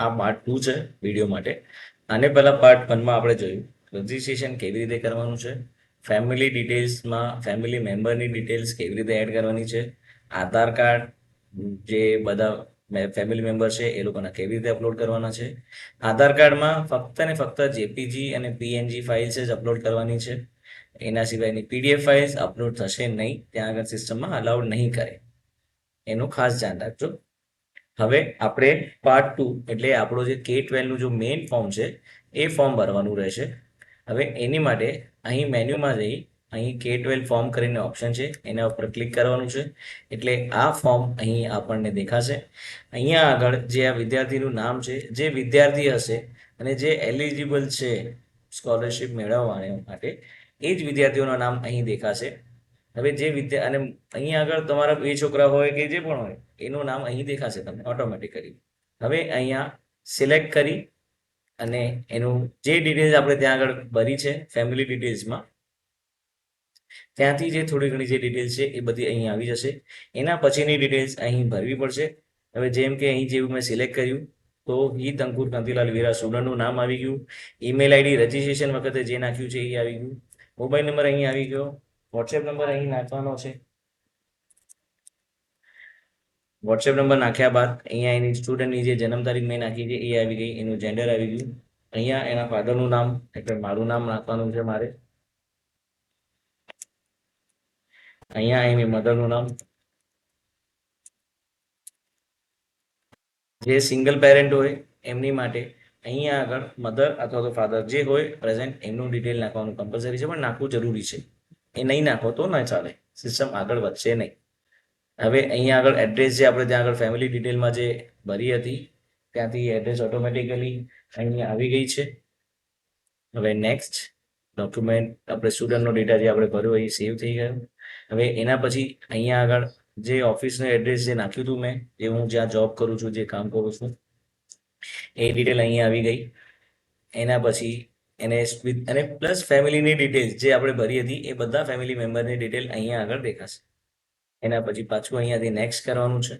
આ પાર્ટ 2 છે વિડીયો માટે. આને પહેલા પાર્ટ 1 માં આપણે જોયું રજિસ્ટ્રેશન કેવી રીતે કરવાનું છે, ફેમિલી ડિટેલ્સમાં ફેમિલી મેમ્બરની ડિટેલ્સ કેવી રીતે એડ કરવાની છે, આધાર કાર્ડ જે બધા ફેમિલી મેમ્બર છે એ લોકોના કેવી રીતે અપલોડ કરવાના છે. આધાર કાર્ડમાં ફક્ત ને ફક્ત જેપીજી અને પીએનજી ફાઇલ્સ જ અપલોડ કરવાની છે. એના સિવાયની પીડીએફ ફાઇલ્સ અપલોડ થશે નહીં, ત્યાં આગળ સિસ્ટમમાં અલાઉડ નહીં કરે, એનું ખાસ ધ્યાન રાખજો. હવે આપણે પાર્ટ 2 એટલે આપણો જે K12 નું જો મેઇન ફોર્મ છે એ ફોર્મ ભરવાનું રહેશે. હવે એની માટે અહીં મેન્યુમાં જઈ અહીં K12 ફોર્મ કરીને ઓપ્શન છે એના ઉપર ક્લિક કરવાનું છે. એટલે આ ફોર્મ અહીં આપણને દેખાશે. અહીંયા આગળ જે આ વિદ્યાર્થીનું નામ છે, જે વિદ્યાર્થી હશે અને જે એલિજિબલ છે સ્કોલરશિપ મેળવવા માટે, એ જ વિદ્યાર્થીઓના નામ અહીં દેખાશે. હવે જે અને અહીંયા આગળ તમારા બે છોકરા હોય કે જે પણ હોય એનું નામ અહીં દેખાશે તમને ઓટોમેટિકલી. હવે અહીંયા સિલેક્ટ કરી અને એનું જે ડિટેલ્સ આપણે ત્યાં આગળ ભરી છે ફેમિલી ડિટેલ્સમાં, ત્યાંથી જે થોડી ઘણી જે ડિટેલ્સ છે એ બધી અહીં આવી જશે. એના પછીની ડિટેલ્સ અહીં ભરવી પડશે. હવે જેમ કે અહીં જેવું મેં સિલેક્ટ કર્યું તો હિત અંકુર કાંતિલાલ વેરા સ્ટુડન્ટનું નામ આવી ગયું, ઈમેલ આઈડી રજીસ્ટ્રેશન વખતે જે નાખ્યું છે એ આવી ગયું, મોબાઈલ નંબર અહીં આવી ગયો, વોટ્સએપ નંબર અહીં નાખવાનો છે. વોટ્સએપ નંબર નાખ્યા બાદ અહીંયા એની સ્ટુડન્ટની જે જન્મ તારીખ મેં નાખી છે એ આવી ગઈ, એનું જેન્ડર આવી ગયું. અહીંયા એના ફાધરનું નામ એટલે મારું નામ નાખવાનું છે મારે. અહીંયા એની મધરનું નામ, જે સિંગલ પેરેન્ટ હોય એમની માટે અહીંયા આગળ મધર અથવા તો ફાધર જે હોય પ્રેઝન્ટ એમનું ડિટેલ નાખવાનું કમ્પલસરી છે, પણ નાખવું જરૂરી છે. એ નહીં નાખો તો ના ચાલે, સિસ્ટમ આગળ વધશે નહીં. હવે અહીંયા આગળ એડ્રેસ જે આપણે ત્યાં આગળ ફેમિલી ડિટેલમાં જે ભરી હતી ત્યાંથી એડ્રેસ ઓટોમેટિકલી અહીંયા આવી ગઈ છે. હવે નેક્સ્ટ ડોક્યુમેન્ટ આપણે સ્ટુડન્ટનો ડેટા જે આપણે ભર્યો એ સેવ થઈ ગયો. હવે એના પછી અહીંયા આગળ જે ઓફિસનું એડ્રેસ જે નાખ્યું હતું મેં, જે હું જ્યાં જોબ કરું છું, જે કામ કરું છું, એ ડિટેલ અહીંયા આવી ગઈ. એના પછી અને પ્લસ ફેમિલીની ડિટેલ્સ જે આપણે ભરી હતી એ બધા ફેમિલી મેમ્બરની ડિટેલ અહીંયા આગળ દેખાશે. એના પછી પાછું અહીંયાથી નેક્સ્ટ કરવાનું છે.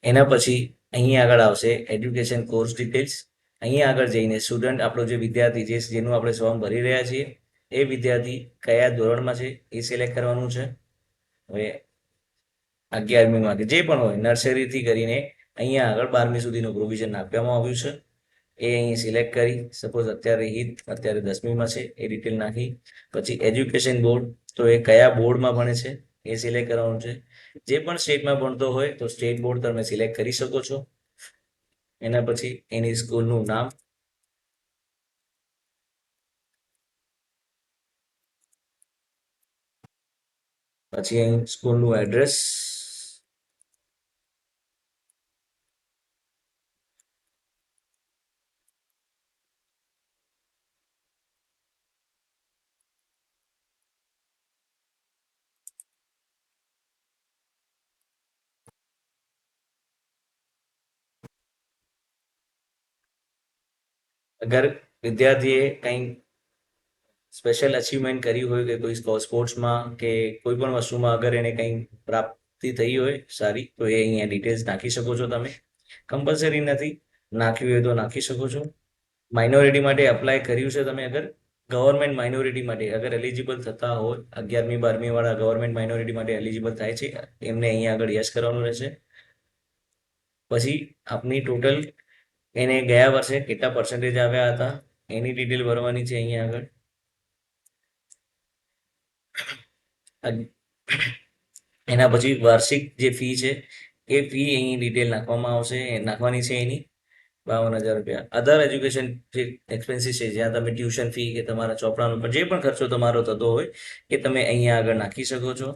એના પછી અહીંયા આગળ આવશે એજ્યુકેશન કોર્સ ડિટેલ્સ. અહીંયા આગળ જઈને સ્ટુડન્ટ આપણો જે વિદ્યાર્થી જેનું આપણે ફોર્મ ભરી રહ્યા છીએ એ વિદ્યાર્થી કયા ધોરણમાં છે એ સિલેક્ટ કરવાનું છે. હવે 11મીમાં કે જે પણ હોય નર્સરીથી કરીને અહીંયા આગળ 12મી સુધીનું પ્રોવિઝન આપવામાં આવ્યું છે એ અહીં સિલેક્ટ કરી, સપોઝ અત્યારે 10મીમાં છે એ ડિટેલ નાખી. પછી એજ્યુકેશન બોર્ડ, તો એ કયા બોર્ડમાં ભણે છે એ સિલેક્ટ કરવાનું છે. જે પણ સ્ટેટમાં ભણતો હોય તો સ્ટેટ બોર્ડ તમે સિલેક્ટ કરી શકો છો. એના પછી એની સ્કૂલનું નામ, પછી અહીં સ્કૂલનું એડ્રેસ, અગર વિદ્યાર્થીએ કંઈ સ્પેશિયલ અચીવમેન્ટ કર્યું હોય કે કોઈ સ્પોર્ટ્સમાં કે કોઈ પણ વસ્તુમાં અગર એને કંઈ પ્રાપ્તિ થઈ હોય સારી, તો એ અહીંયા ડિટેલ્સ નાખી શકો છો તમે. કમ્પલસરી નથી, નાખ્યું હોય તો નાખી શકો છો. માઇનોરિટી માટે એપ્લાય કર્યું છે તમે, અગર ગવર્મેન્ટ માઇનોરિટી માટે અગર એલિજિબલ થતા હોય, 11મી 12મી વાળા ગવર્મેન્ટ માઇનોરિટી માટે એલિજિબલ થાય છે, એમને અહીંયા આગળ યસ કરવાનું રહેશે. પછી આપની ટોટલ એને ગયા વર્ષે કેટલા પર્સન્ટેજ આવ્યા હતા એની ડિટેલ ભરવાની છે અહીંયા આગળ. એના પછી વાર્ષિક જે ફી છે એ ફી અહીં ડિટેલ નાખવાની છે એની 52,000 રૂપિયા. અધર એજ્યુકેશન જે એક્સપેન્સીસ છે, જ્યાં તમે ટ્યુશન ફી કે તમારા ચોપડાનો પર જે પણ ખર્ચો તમારો થતો હોય એ તમે અહીંયા આગળ નાખી શકો છો.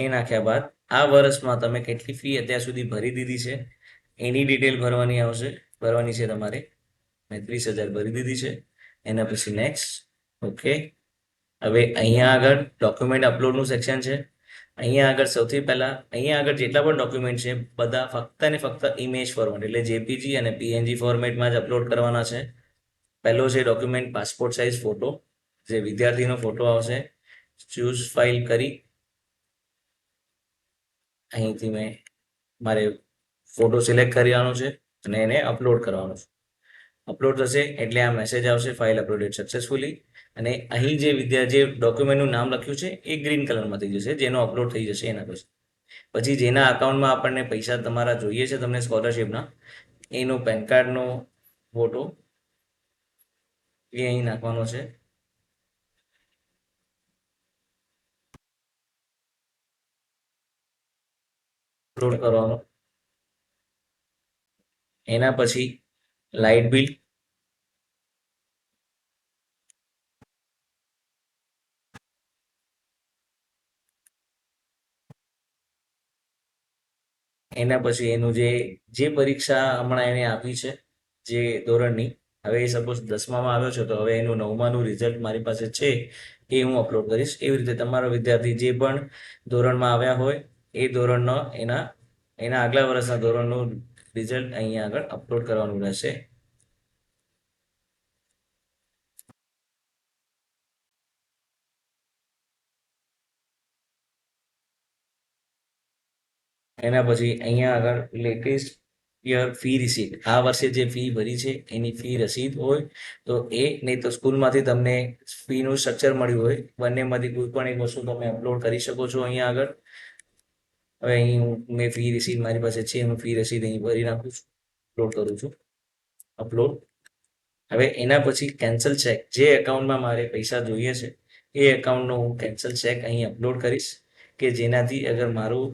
એ નાખ્યા બાદ આ વર્ષમાં તમે કેટલી ફી અત્યાર સુધી ભરી દીધી છે એની ડિટેલ ભરવાની છે તમારે. મેં 30,000 ભરી દીધી છે. એના પછી નેક્સ્ટ. ઓકે, હવે અહીંયા આગળ ડોક્યુમેન્ટ અપલોડનું સેક્શન છે. અહીંયા આગળ સૌથી પહેલા અહીંયા આગળ જેટલા પણ ડોક્યુમેન્ટ છે બધા ફક્ત ને ફક્ત ઇમેજ ફોર્મેટ એટલે જેપીજી અને પીએનજી ફોર્મેટમાં જ અપલોડ કરવાના છે. પહેલો છે ડોક્યુમેન્ટ પાસપોર્ટ સાઇઝ ફોટો, જે વિદ્યાર્થીનો ફોટો આવશે. ચૂઝ ફાઇલ કરી અહીંથી મેં મારે ફોટો સિલેક્ટ કરવાનો છે અને એને અપલોડ કરવાનો છે. અપલોડ થશે એટલે આ મેસેજ આવશે, ફાઇલ અપલોડેડ સક્સેસફુલી. અને અહીં જે ડોક્યુમેન્ટનું નામ લખ્યું છે એ ગ્રીન કલરમાં થઈ જશે, જેનો અપલોડ થઈ જશે એના પછી જેના અકાઉન્ટમાં આપણને પૈસા તમારા જોઈએ છે તમને સ્કોલરશિપના, એનો પેન કાર્ડનો ફોટો એ અહીં નાખવાનો છે. અપલોડ કરવાનો. એના પછી લાઇટ બિલ, એના પછી એનું જે પરીક્ષા હમણાં એને આપી છે જે ધોરણની, હવે એ સપોઝ 10મામાં આવ્યો છે તો હવે એનું 9માનું રિઝલ્ટ મારી પાસે છે એ હું અપલોડ કરીશ. એવી રીતે તમારો વિદ્યાર્થી જે પણ ધોરણમાં આવ્યા હોય એ ધોરણનો એના આગલા વર્ષના ધોરણનું રિઝલ્ટ અહીંયા આગળ અપલોડ કરવાનું રહેશે. એના પછી અહીંયા આગળ લેટેસ્ટ યર ફી રિસીટ, આ વર્ષે જે ફી ભરી છે એની ફી રસીદ હોય તો એ, નહીં તો સ્કૂલમાંથી તમને ફીનું સ્ટ્રક્ચર મળ્યું હોય, બંનેમાંથી કોઈ પણ એક વસ્તુ તમે અપલોડ કરી શકો છો અહીંયા આગળ. હવે અહીં મેં ફી રિસીટ મારી પાસે છે, હું ફી રસીદ અહીં ભરી નાખું છું, અપલોડ કરું છું, અપલોડ. હવે એના પછી કેન્સલ ચેક, જે એકાઉન્ટમાં મારે પૈસા જોઈએ છે એ એકાઉન્ટનો હું કેન્સલ ચેક અહીં અપલોડ કરીશ, કે જેનાથી અગર મારું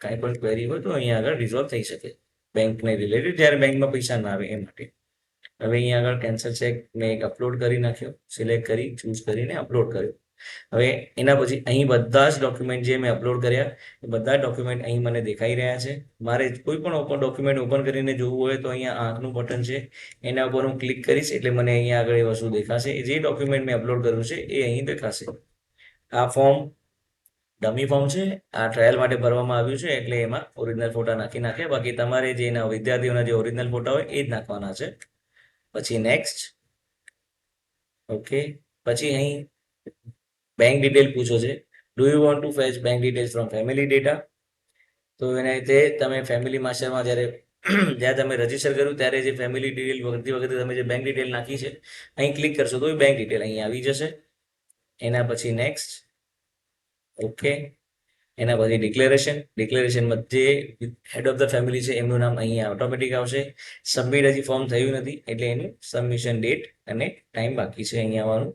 કાંઈ પણ ક્વેરી હોય તો અહીંયા આગળ રિઝોલ્વ થઈ શકે, બેંકને રિલેટેડ, જ્યારે બેંકમાં પૈસા ના આવે એ માટે. હવે અહીંયા આગળ કેન્સલ ચેક મેં એક અપલોડ કરી નાખ્યો, સિલેક્ટ કરી ચૂઝ કરીને અપલોડ કર્યો. હવે એના પછી અહીં બધા જ ડોક્યુમેન્ટ જે મેં અપલોડ કર્યા એ બધા ડોક્યુમેન્ટ અહીં મને દેખાઈ રહ્યા છે. મારે કોઈ પણ ડોક્યુમેન્ટ ઓપન કરીને જોવું હોય તો અહીંયા આંખનું બટન છે, એના ઉપર હું ક્લિક કરીશ એટલે મને અહીંયા આગળ એ વસ્તુ દેખાશે, જે ડોક્યુમેન્ટ મેં અપલોડ કર્યું છે એ અહીં દેખાશે. આ ફોર્મ ડમી ફોર્મ છે, આ ટ્રાયલ માટે ભરવામાં આવ્યું છે એટલે એમાં ઓરિજિનલ ફોટા નાખી નાખે, બાકી તમારે જે એના વિદ્યાર્થીઓના જે ઓરિજિનલ ફોટા હોય એ જ નાખવાના છે. પછી નેક્સ્ટ. ઓકે, પછી અહીં બેંક ડિટેલ પૂછો છે, do you want to fetch bank details from family data. તો એના રીતે તમે ફેમિલી માસ્ટરમાં જ્યારે તમે રજીસ્ટર કર્યું ત્યારે જે ફેમિલી ડિટેલ વખતે તમે જે બેંક ડિટેલ નાખી છે અહીં ક્લિક કરશો તો એ બેંક ડિટેલ અહીં આવી જશે. એના પછી નેક્સ્ટ. ઓકે, એના પછી ડિક્લેરેશનમાં જે હેડ ઓફ ધ ફેમિલી છે એમનું નામ અહીંયા ઓટોમેટિક આવશે. સબમિટ હજી ફોર્મ થયું નથી એટલે એનું સબમિશન ડેટ અને ટાઈમ બાકી છે અહીંયા આવવાનું.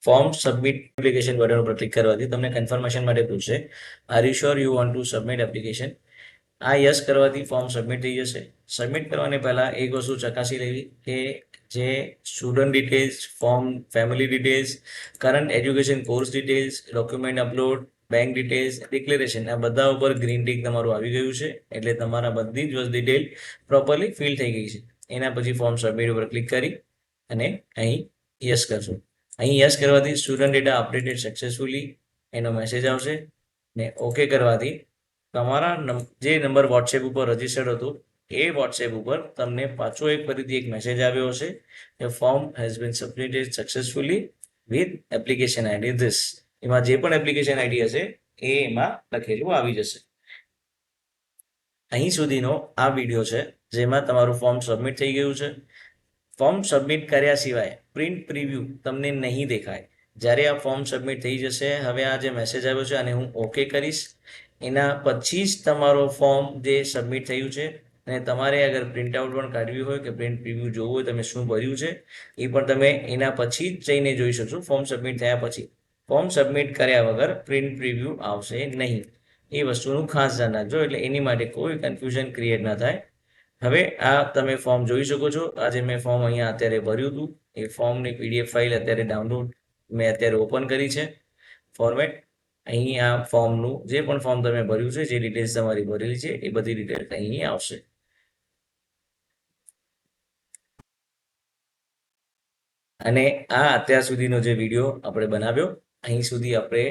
ફોર્મ સબમિટ એપ્લિકેશન બટન ઉપર ક્લિક કરવાથી તમને કન્ફર્મેશન માટે પૂછશે, are you sure you want to submit application. આ યસ કરવાથી ફોર્મ સબમિટ થઈ જશે. સબમિટ કરવાની પહેલાં એક વસ્તુ ચકાસી લેવી કે જે student details, form family details, current education course details, document upload, bank details, declaration, આ બધા ઉપર ગ્રીન ટિક તમારું આવી ગયું છે એટલે તમારા બધી જ ડિટેલ પ્રોપરલી ફિલ થઈ ગઈ છે. એના પછી ફોર્મ સબમિટ ઉપર ક્લિક કરી અને અહીં યસ કરશો. અહીં યસ કરવાથી સ્ટુડન્ટ ડેટા અપડેટેડ સક્સેસફુલી એનો મેસેજ આવશે ને ઓકે કરવાથી તમારા જે નંબર વોટ્સએપ ઉપર રજીસ્ટર્ડ હતું એ વોટ્સએપ ઉપર તમને પાછો ફરીથી એક મેસેજ આવ્યો હશે કે form has been submitted successfully with application ID this. એમાં જે પણ એપ્લિકેશન આઈડી હશે એ એમાં લખેલું આવી જશે. અહીં સુધીનો આ વિડીયો છે જેમાં તમારું ફોર્મ સબમિટ થઈ ગયું છે. ફોર્મ સબમિટ કર્યા સિવાય પ્રિન્ટ પ્રિવ્યૂ તમને નહીં દેખાય. જ્યારે આ ફોર્મ સબમિટ થઈ જશે, હવે આ જે મેસેજ આવ્યો છે અને હું ઓકે કરીશ, એના પછી જ તમારો ફોર્મ જે સબમિટ થયું છે અને તમારે અગર પ્રિન્ટ આઉટ પણ કાઢવી હોય કે પ્રિન્ટ પ્રિવ્યૂ જોવું હોય તમે શું ભર્યું છે એ પણ તમે એના પછી જ જઈને જોઈ શકશો. ફોર્મ સબમિટ થયા પછી ફોર્મ સબમિટ કર્યા વગર પ્રિન્ટ પ્રિવ્યૂ આવશે નહીં. એ વસ્તુનું ખાસ ધ્યાન રાખજો એટલે એની માટે કોઈ કન્ફ્યુઝન ક્રિએટ ના થાય. હવે આ તમે ફોર્મ જોઈ શકો છો. આજે મેં ફોર્મ અહીંયા અત્યારે ભર્યું હતું, એ ફોર્મની પીડીએફ ફાઇલ અત્યારે ડાઉનલોડ મેં અત્યારે ઓપન કરી છે. ફોર્મેટ અહીં આ ફોર્મનું જે પણ ફોર્મ તમે ભર્યું છે, જે ડિટેલ્સ તમારી ભરેલી છે એ બધી ડિટેલ્સ અહીં આવશે. અને આ અત્યાર સુધીનો જે વિડીયો આપણે બનાવ્યો, અહીં સુધી આપણે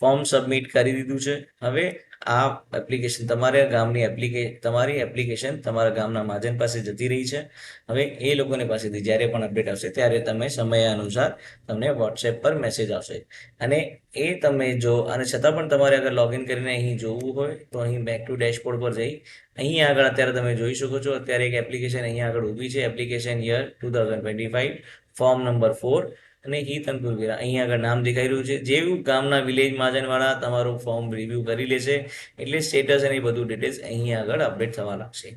ફોર્મ સબમિટ કરી દીધું છે. હવે આ એપ્લિકેશન તમારા એપ્લિકેશન તમારા ગામના મહાજન પાસે જતી રહી છે. હવે એ લોકોની પાસેથી જ્યારે પણ અપડેટ આવશે ત્યારે તમે સમય અનુસાર તમને વોટ્સએપ પર મેસેજ આવશે. અને એ તમે જો અને છતાં પણ તમારે અગર લોગિન કરીને અહીં જોવું હોય તો અહીં બેક ટુ ડેશબોર્ડ પર જઈ અહીં આગળ અત્યારે તમે જોઈ શકો છો અત્યારે એક એપ્લિકેશન અહીં આગળ ઊભી છે, એપ્લિકેશન યર 2025 ફોર્મ નંબર 4 અને હિત અંકુરવીરા અહીં આગળ નામ દેખાઈ રહ્યું છે. જેવું ગામના વિલેજ મહાજનવાળા તમારું ફોર્મ રિવ્યુ કરી લેશે એટલે સ્ટેટસ અને બધું ડિટેલ્સ અહીં આગળ અપડેટ થવા લાગશે.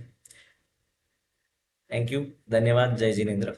થેન્ક યુ, ધન્યવાદ, જય જિનેન્દ્ર.